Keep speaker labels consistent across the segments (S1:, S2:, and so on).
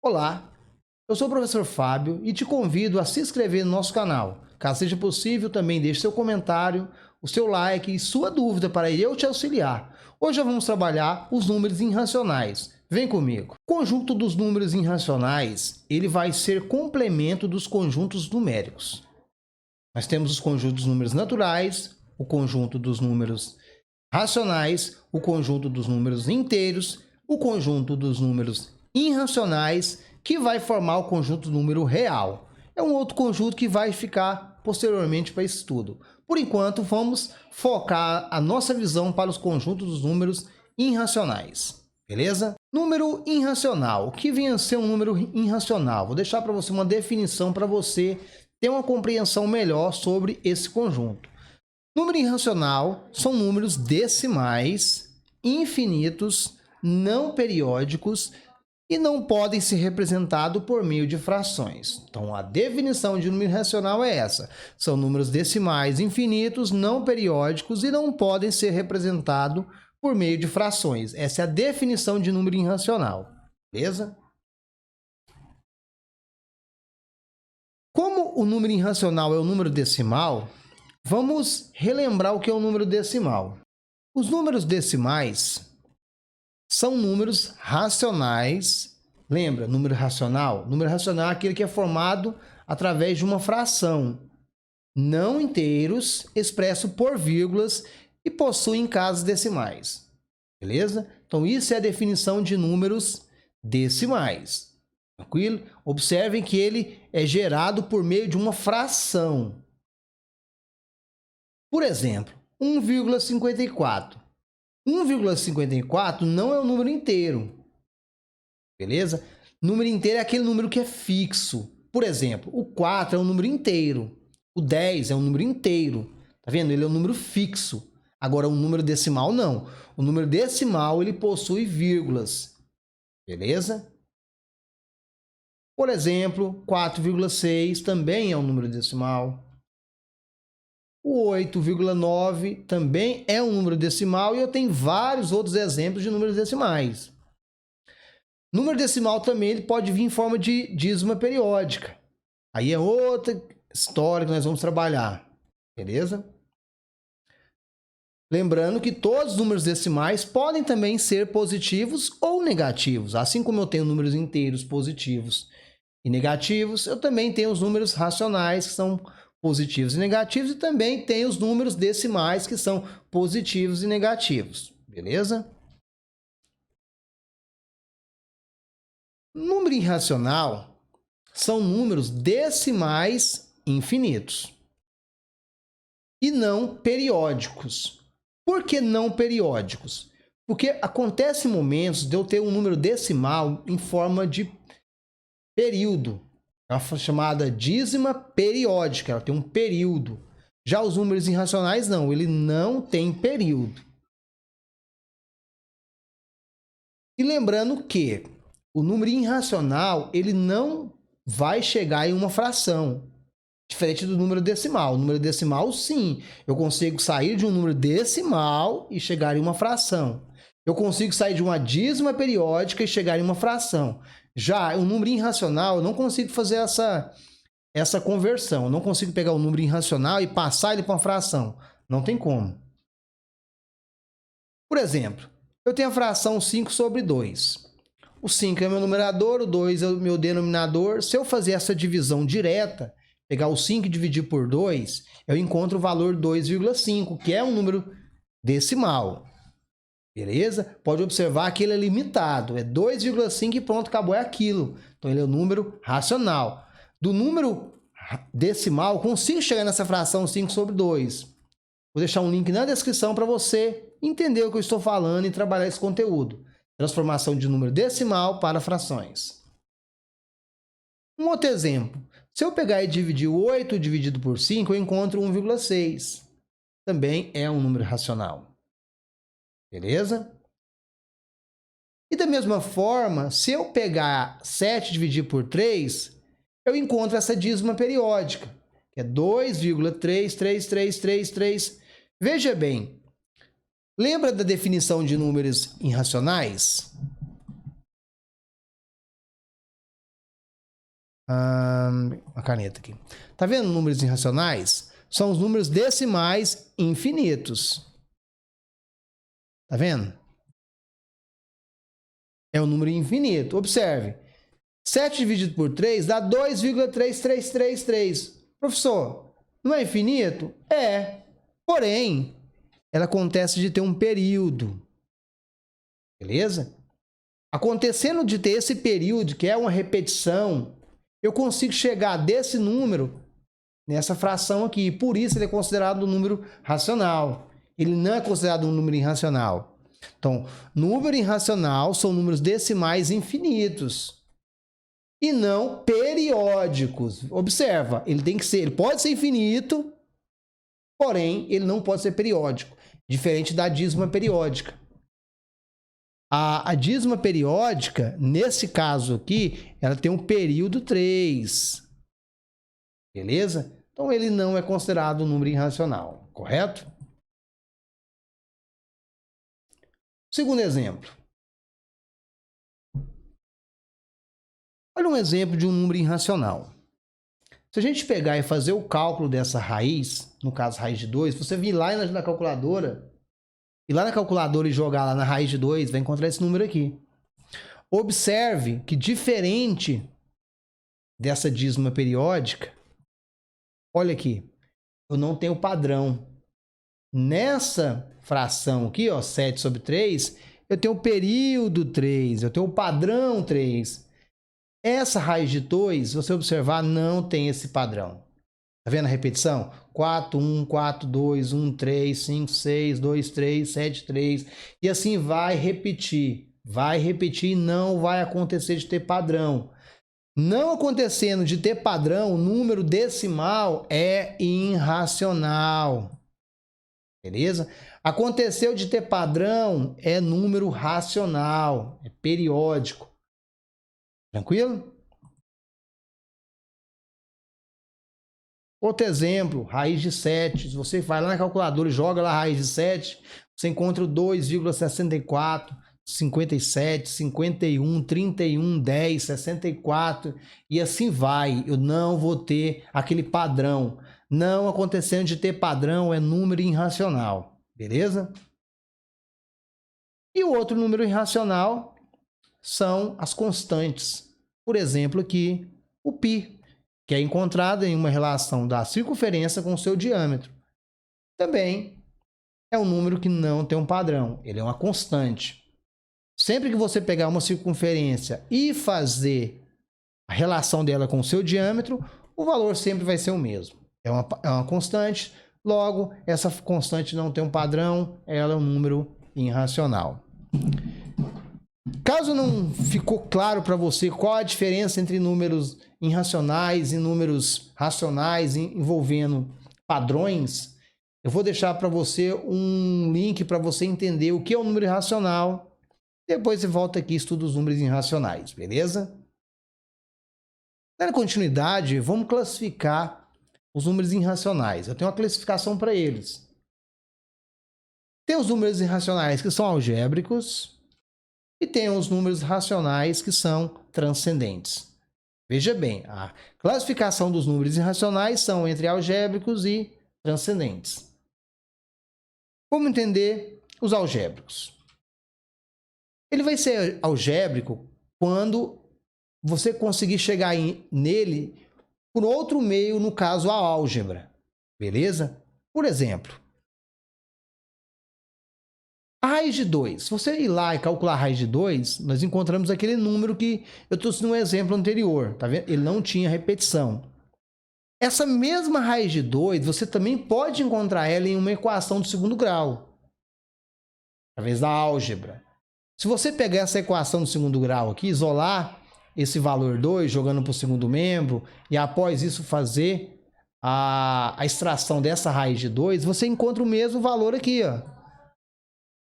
S1: Olá, eu sou o professor Fábio e te convido a se inscrever no nosso canal. Caso seja possível, também deixe seu comentário, o seu like e sua dúvida para eu te auxiliar. Hoje vamos trabalhar os números irracionais. Vem comigo. O conjunto dos números irracionais, ele vai ser complemento dos conjuntos numéricos. Nós temos os conjuntos dos números naturais, o conjunto dos números racionais, o conjunto dos números inteiros, o conjunto dos números irracionais, que vai formar o conjunto número real. É um outro conjunto que vai ficar posteriormente para estudo. Por enquanto, vamos focar a nossa visão para os conjuntos dos números irracionais. Beleza? Número irracional. O que vem a ser um número irracional? Vou deixar para você uma definição para você ter uma compreensão melhor sobre esse conjunto. Número irracional são números decimais, infinitos, não periódicos e não podem ser representados por meio de frações. Então, a definição de número irracional é essa. São números decimais, infinitos, não periódicos e não podem ser representados por meio de frações. Essa é a definição de número irracional. Beleza? Como o número irracional é o número decimal, vamos relembrar o que é o número decimal. Os números decimais são números racionais. Lembra, número racional? Número racional é aquele que é formado através de uma fração. Não inteiros, expresso por vírgulas e possuem casas decimais. Beleza? Então, isso é a definição de números decimais. Tranquilo? Observem que ele é gerado por meio de uma fração. Por exemplo, 1,54. 1,54 não é um número inteiro. Beleza? Número inteiro é aquele número que é fixo. Por exemplo, o 4 é um número inteiro. O 10 é um número inteiro. Tá vendo? Ele é um número fixo. Agora, o número decimal, não. O número decimal, ele possui vírgulas. Beleza? Por exemplo, 4,6 também é um número decimal. O 8,9 também é um número decimal e eu tenho vários outros exemplos de números decimais. Número decimal também ele pode vir em forma de dízima periódica. Aí é outra história que nós vamos trabalhar. Beleza? Lembrando que todos os números decimais podem também ser positivos ou negativos. Assim como eu tenho números inteiros positivos e negativos, eu também tenho os números racionais, que são positivos e negativos, e também tenho os números decimais, que são positivos e negativos. Beleza? Número irracional são números decimais infinitos e não periódicos. Por que não periódicos? Porque acontece momentos de eu ter um número decimal em forma de período. É uma chamada dízima periódica, ela tem um período. Já os números irracionais não, ele não tem período. E lembrando que o número irracional, ele não vai chegar em uma fração, diferente do número decimal. O número decimal, sim, eu consigo sair de um número decimal e chegar em uma fração. Eu consigo sair de uma dízima periódica e chegar em uma fração. Já o número irracional, eu não consigo fazer essa conversão. Eu não consigo pegar o número irracional e passar ele para uma fração. Não tem como. Por exemplo, eu tenho a fração 5 sobre 2. O 5 é meu numerador, o 2 é o meu denominador. Se eu fazer essa divisão direta, pegar o 5 e dividir por 2, eu encontro o valor 2,5, que é um número decimal. Beleza? Pode observar que ele é limitado. É 2,5 e pronto, acabou, é aquilo. Então, ele é o número racional. Do número decimal, consigo chegar nessa fração 5 sobre 2. Vou deixar um link na descrição para você entender o que eu estou falando e trabalhar esse conteúdo. Transformação de número decimal para frações. Um outro exemplo. Se eu pegar e dividir o 8 dividido por 5, eu encontro 1,6. Também é um número racional. Beleza? E da mesma forma, se eu pegar 7 e dividir por 3, eu encontro essa dízima periódica, que é 2,33333. Veja bem, lembra da definição de números irracionais? Uma caneta aqui. Tá vendo números irracionais? São os números decimais infinitos. Tá vendo? É um número infinito. Observe. 7 dividido por 3 dá 2,3333. Professor, não é infinito? É. Porém, ela acontece de ter um período. Beleza? Acontecendo de ter esse período, que é uma repetição, eu consigo chegar desse número nessa fração aqui. Por isso ele é considerado um número racional. Ele não é considerado um número irracional. Então, número irracional são números decimais infinitos e não periódicos. Observa, ele pode ser infinito, porém ele não pode ser periódico, diferente da dízima periódica. A dízima periódica, nesse caso aqui, ela tem um período 3. Beleza? Então ele não é considerado um número irracional, correto? Segundo exemplo. Olha um exemplo de um número irracional. Se a gente pegar e fazer o cálculo dessa raiz, no caso raiz de 2, você vir lá na calculadora, e lá na calculadora e jogar lá na raiz de 2, vai encontrar esse número aqui. Observe que diferente dessa dízima periódica, olha aqui, eu não tenho padrão. Nessa fração aqui, ó, 7 sobre 3, eu tenho o período 3, eu tenho o padrão 3. Essa raiz de 2, se você observar, não tem esse padrão. Tá vendo a repetição? 4, 1, 4, 2, 1, 3, 5, 6, 2, 3, 7, 3. E assim vai repetir. Vai repetir e não vai acontecer de ter padrão. Não acontecendo de ter padrão, o número decimal é irracional. Beleza? Aconteceu de ter padrão, é número racional, é periódico. Tranquilo? Outro exemplo, raiz de 7. Se você vai lá na calculadora e joga lá a raiz de 7, você encontra o 2,64, 57, 51, 31, 10, 64 e assim vai. Eu não vou ter aquele padrão. Não acontecendo de ter padrão é número irracional. Beleza? E o outro número irracional são as constantes. Por exemplo, aqui, o π, que é encontrado em uma relação da circunferência com o seu diâmetro. Também é um número que não tem um padrão, ele é uma constante. Sempre que você pegar uma circunferência e fazer a relação dela com o seu diâmetro, o valor sempre vai ser o mesmo. É uma constante, logo, essa constante não tem um padrão, ela é um número irracional. Caso não ficou claro para você qual a diferença entre números irracionais e números racionais envolvendo padrões, eu vou deixar para você um link para você entender o que é um número irracional. Depois você volta aqui e estuda os números irracionais, beleza? Dando continuidade, vamos classificar os números irracionais. Eu tenho uma classificação para eles. Tem os números irracionais que são algébricos e tem os números racionais que são transcendentes. Veja bem, a classificação dos números irracionais são entre algébricos e transcendentes. Vamos entender os algébricos. Ele vai ser algébrico quando você conseguir chegar nele por outro meio, no caso a álgebra. Beleza? Por exemplo, a raiz de 2. Se você ir lá e calcular a raiz de 2, nós encontramos aquele número que eu trouxe no exemplo anterior. Tá vendo? Ele não tinha repetição. Essa mesma raiz de 2, você também pode encontrar ela em uma equação do segundo grau, através da álgebra. Se você pegar essa equação do segundo grau aqui, isolar esse valor 2, jogando para o segundo membro, e após isso fazer a extração dessa raiz de 2, você encontra o mesmo valor aqui, ó.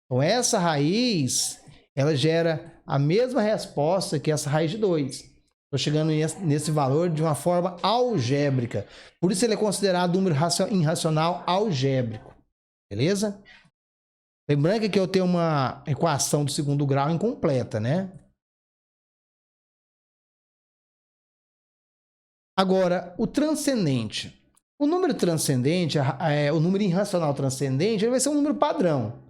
S1: Então, essa raiz, ela gera a mesma resposta que essa raiz de 2. Estou chegando nesse valor de uma forma algébrica. Por isso ele é considerado um número irracional algébrico. Beleza? Lembrando que aqui eu tenho uma equação do segundo grau incompleta, né? Agora, o transcendente. O número transcendente, o número irracional transcendente, ele vai ser um número padrão.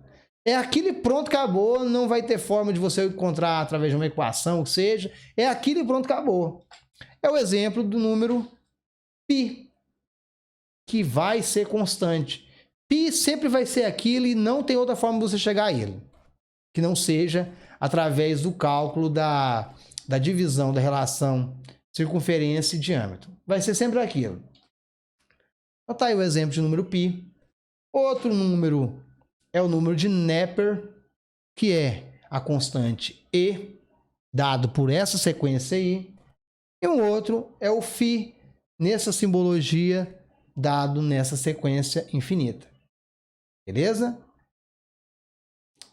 S1: É aquele pronto, acabou, não vai ter forma de você encontrar através de uma equação, que seja. É aquele pronto, acabou. É o exemplo do número π, que vai ser constante. Π sempre vai ser aquilo e não tem outra forma de você chegar a ele, que não seja através do cálculo da divisão da relação circunferência e diâmetro. Vai ser sempre aquilo. Então tá aí o exemplo de número π. Outro número é o número de Neper, que é a constante e, dado por essa sequência aí. E um outro é o φ, nessa simbologia, dado nessa sequência infinita. Beleza?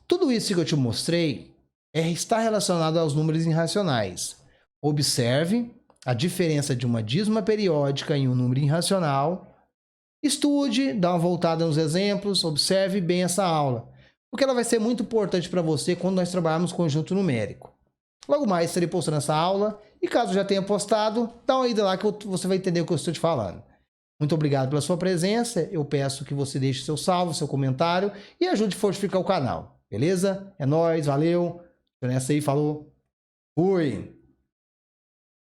S1: Tudo isso que eu te mostrei está relacionado aos números irracionais. Observe a diferença de uma dízima periódica em um número irracional. Estude, dá uma voltada nos exemplos, observe bem essa aula, porque ela vai ser muito importante para você quando nós trabalharmos conjunto numérico. Logo mais estarei postando essa aula e caso já tenha postado, dá uma ida lá que você vai entender o que eu estou te falando. Muito obrigado pela sua presença, eu peço que você deixe seu salve, seu comentário e ajude a fortificar o canal, beleza? É nóis, valeu, nessa aí, falou, fui!